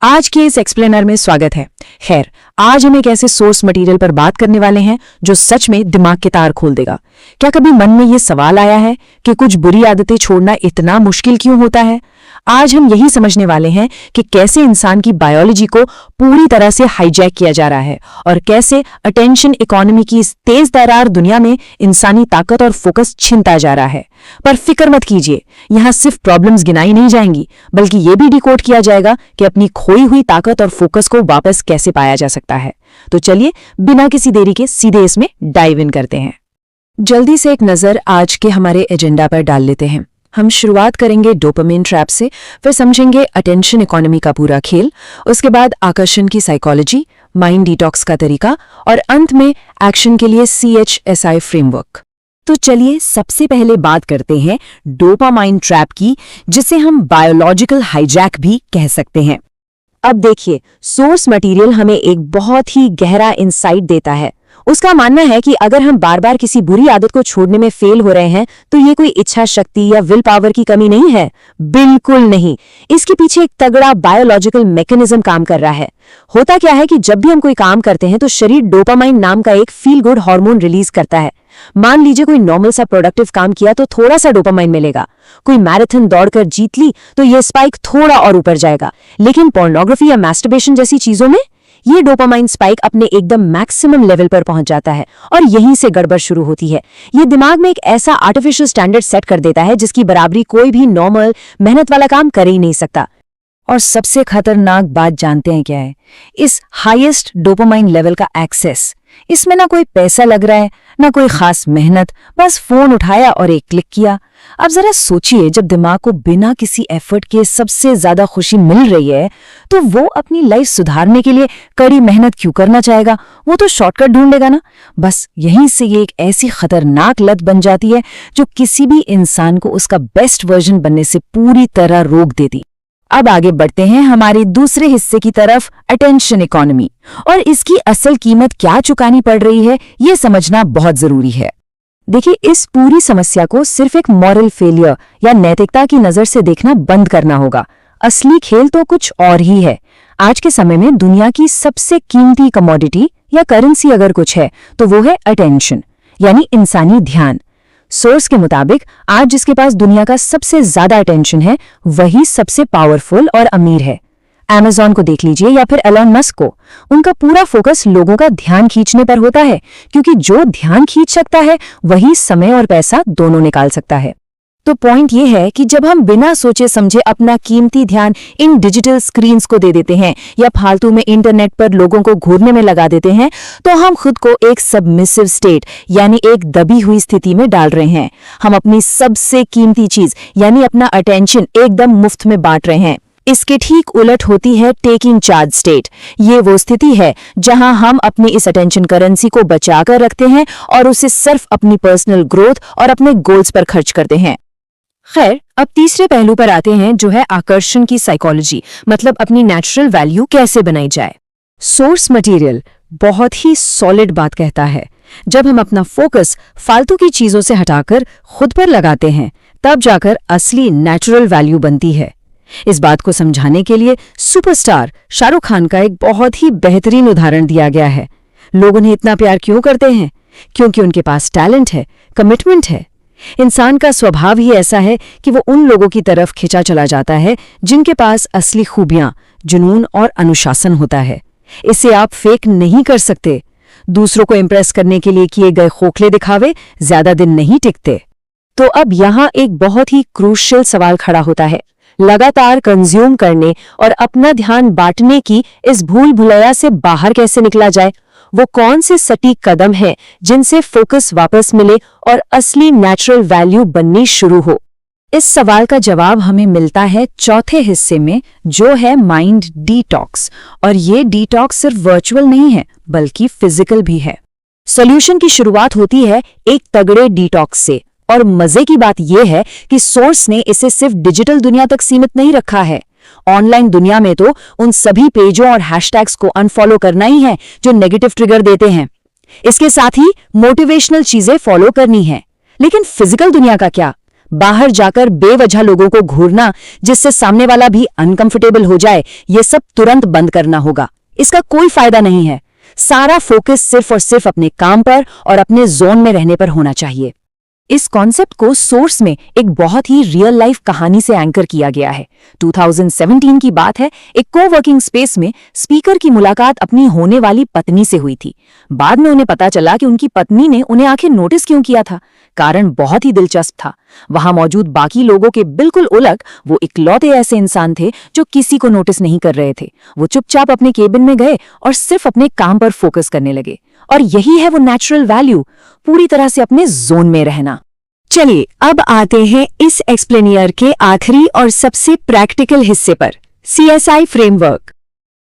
आज के इस एक्सप्लेनर में स्वागत है। खैर, आज हम एक ऐसे सोर्स मटेरियल पर बात करने वाले हैं जो सच में दिमाग के तार खोल देगा। क्या कभी मन में ये सवाल आया है कि कुछ बुरी आदतें छोड़ना इतना मुश्किल क्यों होता है? आज हम यही समझने वाले हैं कि कैसे इंसान की बायोलॉजी को पूरी तरह से हाईजैक किया जा रहा है और कैसे अटेंशन इकोनॉमी की इस तेज तर्रार दुनिया में इंसानी ताकत और फोकस छिनता जा रहा है। पर फिक्र मत कीजिए, यहाँ सिर्फ प्रॉब्लम्स गिनाई नहीं जाएंगी, बल्कि ये भी डिकोड किया जाएगा कि अपनी खोई हुई ताकत और फोकस को वापस कैसे पाया जा सकता है। तो चलिए बिना किसी देरी के सीधे इसमें डाइव इन करते हैं। जल्दी से एक नज़र आज के हमारे एजेंडा पर डाल लेते हैं। हम शुरुआत करेंगे डोपामिन ट्रैप से, फिर समझेंगे अटेंशन इकोनॉमी का पूरा खेल, उसके बाद आकर्षण की साइकोलॉजी, माइंड डिटॉक्स का तरीका और अंत में एक्शन के लिए CHSI फ्रेमवर्क। तो चलिए सबसे पहले बात करते हैं डोपामाइन ट्रैप की, जिसे हम बायोलॉजिकल हाईजैक भी कह सकते हैं। अब देखिए, सोर्स मटेरियल हमें एक बहुत ही गहरा इंसाइट देता है। उसका मानना है कि अगर हम बार बार किसी बुरी आदत को छोड़ने में फेल हो रहे हैं तो ये कोई इच्छा शक्ति या विल पावर की कमी नहीं है, बिल्कुल नहीं। इसके पीछे एक तगड़ा बायोलॉजिकल मैकेनिज्म काम कर रहा है। होता क्या है कि जब भी हम कोई काम करते हैं तो शरीर डोपामाइन नाम का एक फील गुड हार्मोन रिलीज करता है। मान लीजिए कोई नॉर्मल सा प्रोडक्टिव काम किया तो थोड़ा सा डोपामाइन मिलेगा। कोई मैराथन दौड़कर जीत ली तो ये स्पाइक थोड़ा और ऊपर जाएगा। लेकिन पोर्नोग्राफी या मैस्टरबेशन जैसी चीजों में ये डोपामाइन स्पाइक अपने एकदम मैक्सिमम लेवल पर पहुंच जाता है और यहीं से गड़बड़ शुरू होती है। ये दिमाग में एक ऐसा आर्टिफिशियल स्टैंडर्ड सेट कर देता है जिसकी बराबरी कोई भी नॉर्मल मेहनत वाला काम कर ही नहीं सकता। और सबसे खतरनाक बात जानते हैं क्या है? इस हाईएस्ट डोपामाइन लेवल का एक्सेस। इसमें ना कोई पैसा लग रहा है, ना कोई खास मेहनत, बस फोन उठाया और एक क्लिक किया। अब जरा सोचिए, जब दिमाग को बिना किसी एफर्ट के सबसे ज्यादा खुशी मिल रही है तो वो अपनी लाइफ सुधारने के लिए कड़ी मेहनत क्यों करना चाहेगा? वो तो शॉर्टकट ढूंढेगा ना। बस यहीं से ये एक ऐसी खतरनाक लत बन जाती है जो किसी भी इंसान को उसका बेस्ट वर्जन बनने से पूरी तरह रोक देती। अब आगे बढ़ते हैं हमारे दूसरे हिस्से की तरफ, अटेंशन इकोनॉमी, और इसकी असल कीमत क्या चुकानी पड़ रही है ये समझना बहुत जरूरी है। देखिए, इस पूरी समस्या को सिर्फ एक मॉरल फेलियर या नैतिकता की नजर से देखना बंद करना होगा। असली खेल तो कुछ और ही है। आज के समय में दुनिया की सबसे कीमती कमोडिटी या करेंसी अगर कुछ है तो वो है अटेंशन, यानी इंसानी ध्यान। सोर्स के मुताबिक आज जिसके पास दुनिया का सबसे ज्यादा अटेंशन है वही सबसे पावरफुल और अमीर है। Amazon को देख लीजिए या फिर एलन मस्क को, उनका पूरा फोकस लोगों का ध्यान खींचने पर होता है, क्योंकि जो ध्यान खींच सकता है वही समय और पैसा दोनों निकाल सकता है। तो पॉइंट ये है कि जब हम बिना सोचे समझे अपना कीमती ध्यान इन डिजिटल स्क्रीन्स को दे देते हैं या फालतू में इंटरनेट पर लोगों को घूरने में लगा देते हैं तो हम खुद को एक सबमिसिव स्टेट यानी एक दबी हुई स्थिति में डाल रहे हैं। हम अपनी सबसे कीमती चीज यानी अपना अटेंशन एकदम मुफ्त में बांट रहे हैं। इसके ठीक उलट होती है टेकिंग चार्ज स्टेट। ये वो स्थिति है जहां हम अपनी इस अटेंशन करेंसी को बचा कर रखते हैं और उसे सिर्फ अपनी पर्सनल ग्रोथ और अपने गोल्स पर खर्च करते हैं। खैर, अब तीसरे पहलू पर आते हैं जो है आकर्षण की साइकोलॉजी, मतलब अपनी नेचुरल वैल्यू कैसे बनाई जाए। सोर्स मटेरियल बहुत ही सॉलिड बात कहता है, जब हम अपना फोकस फालतू की चीजों से हटाकर खुद पर लगाते हैं तब जाकर असली नेचुरल वैल्यू बनती है। इस बात को समझाने के लिए सुपरस्टार शाहरुख खान का एक बहुत ही बेहतरीन उदाहरण दिया गया है। लोग उन्हें इतना प्यार क्यों करते हैं? क्योंकि उनके पास टैलेंट है, कमिटमेंट है। इंसान का स्वभाव ही ऐसा है कि वो उन लोगों की तरफ खिंचा चला जाता है जिनके पास असली खूबियां, जुनून और अनुशासन होता है। इसे आप फेक नहीं कर सकते। दूसरों को इम्प्रेस करने के लिए किए गए खोखले दिखावे ज्यादा दिन नहीं टिकते। तो अब यहाँ एक बहुत ही क्रूशियल सवाल खड़ा होता है। लगातार कंज्यूम करने और अपना ध्यान बांटने की इस भूल भुलैया से बाहर कैसे निकला जाए? वो कौन से सटीक कदम हैं जिनसे फोकस वापस मिले और असली नेचुरल वैल्यू बननी शुरू हो? इस सवाल का जवाब हमें मिलता है चौथे हिस्से में, जो है माइंड डिटॉक्स। और ये डिटॉक्स सिर्फ वर्चुअल नहीं है बल्कि फिजिकल भी है। सॉल्यूशन की शुरुआत होती है एक तगड़े डिटॉक्स से, और मजे की बात यह है कि सोर्स ने इसे सिर्फ डिजिटल दुनिया तक सीमित नहीं रखा है। ऑनलाइन दुनिया में तो उन सभी पेजों और हैशटैग्स को अनफॉलो करना ही है जो नेगेटिव ट्रिगर देते हैं। इसके साथ ही मोटिवेशनल चीजें फॉलो करनी है। लेकिन फिजिकल दुनिया का क्या? बाहर जाकर बेवजह लोगों को घूरना जिससे सामने वाला भी अनकंफर्टेबल हो जाए, ये सब तुरंत बंद करना होगा। इसका कोई फायदा नहीं है। सारा फोकस सिर्फ और सिर्फ अपने काम पर और अपने जोन में रहने पर होना चाहिए। इस कॉन्सेप्ट को सोर्स में एक बहुत ही रियल लाइफ कहानी से एंकर किया गया है। 2017 की बात है। एक कोवर्किंग स्पेस में स्पीकर की मुलाकात अपनी होने वाली पत्नी से हुई थी। बाद में उन्हें पता चला कि उनकी पत्नी ने उन्हें आखिर नोटिस क्यों किया था। कारण बहुत ही दिलचस्प था। वहां मौजूद बाकी लोगों के बिल्कुल उलट वो इकलौते ऐसे इंसान थे जो किसी को नोटिस नहीं कर रहे थे। वो चुपचाप अपने केबिन में गए और सिर्फ अपने काम पर फोकस करने लगे। और यही है वो नेचुरल वैल्यू, पूरी तरह से अपने जोन में रहना। चलिए अब आते हैं इस एक्सप्लेनियर के आखिरी और सबसे प्रैक्टिकल हिस्से पर, CSI फ्रेमवर्क।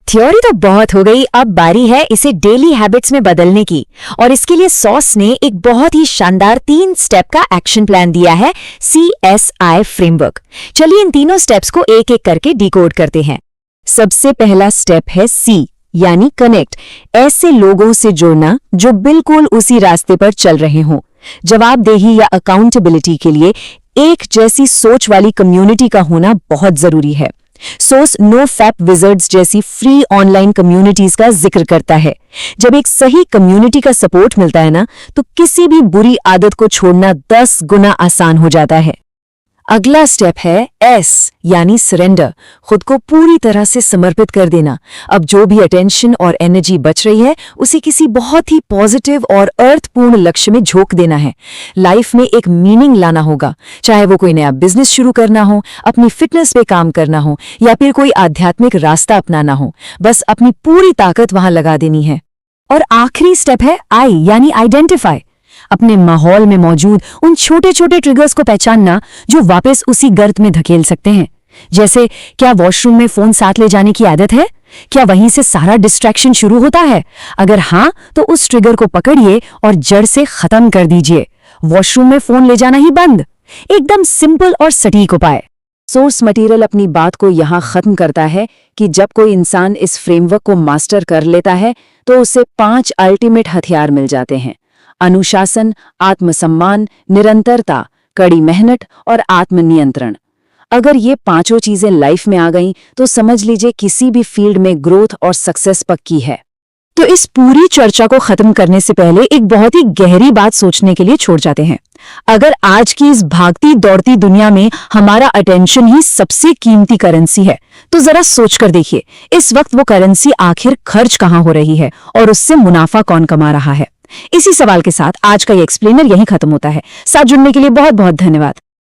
थ्योरी तो बहुत हो गई, अब बारी है इसे डेली हैबिट्स में बदलने की। और इसके लिए सॉस ने एक बहुत ही शानदार 3 स्टेप का एक्शन प्लान दिया है, CSI फ्रेमवर्क। चलिए इन तीनों स्टेप्स को एक एक करके डिकोड करते हैं। सबसे पहला स्टेप है C यानी कनेक्ट। ऐसे लोगों से जुड़ना जो बिल्कुल उसी रास्ते पर चल रहे हों। जवाबदेही या अकाउंटेबिलिटी के लिए एक जैसी सोच वाली कम्युनिटी का होना बहुत जरूरी है। सोर्स नो फैप विजर्ड्स जैसी फ्री ऑनलाइन कम्युनिटीज का जिक्र करता है। जब एक सही कम्युनिटी का सपोर्ट मिलता है ना, तो किसी भी बुरी आदत को छोड़ना 10 गुना आसान हो जाता है। अगला स्टेप है S यानी सरेंडर। खुद को पूरी तरह से समर्पित कर देना। अब जो भी अटेंशन और एनर्जी बच रही है उसे किसी बहुत ही पॉजिटिव और अर्थपूर्ण लक्ष्य में झोंक देना है। लाइफ में एक मीनिंग लाना होगा, चाहे वो कोई नया बिजनेस शुरू करना हो, अपनी फिटनेस पे काम करना हो या फिर कोई आध्यात्मिक रास्ता अपनाना हो। बस अपनी पूरी ताकत वहां लगा देनी है। और आखिरी स्टेप है I यानी आइडेंटिफाई। अपने माहौल में मौजूद उन छोटे छोटे ट्रिगर्स को पहचानना जो वापस उसी गर्त में धकेल सकते हैं। जैसे, क्या वॉशरूम में फोन साथ ले जाने की आदत है? क्या वहीं से सारा डिस्ट्रैक्शन शुरू होता है? अगर हाँ, तो उस ट्रिगर को पकड़िए और जड़ से खत्म कर दीजिए। वॉशरूम में फोन ले जाना ही बंद। एकदम सिंपल और सटीक उपाय। सोर्स मटेरियल अपनी बात को यहाँ खत्म करता है कि जब कोई इंसान इस फ्रेमवर्क को मास्टर कर लेता है तो उसे 5 अल्टीमेट हथियार मिल जाते हैं: अनुशासन, आत्मसम्मान, निरंतरता, कड़ी मेहनत और आत्मनियंत्रण। अगर ये 5 चीजें लाइफ में आ गईं तो समझ लीजिए किसी भी फील्ड में ग्रोथ और सक्सेस पक्की है। तो इस पूरी चर्चा को खत्म करने से पहले एक बहुत ही गहरी बात सोचने के लिए छोड़ जाते हैं। अगर आज की इस भागती दौड़ती दुनिया में हमारा अटेंशन ही सबसे कीमती करेंसी है, तो जरा सोच कर देखिए, इस वक्त वो करेंसी आखिर खर्च कहाँ हो रही है और उससे मुनाफा कौन कमा रहा है। इसी सवाल के साथ आज का ये एक्सप्लेनर यहीं खत्म होता है। साथ जुड़ने के लिए बहुत बहुत धन्यवाद।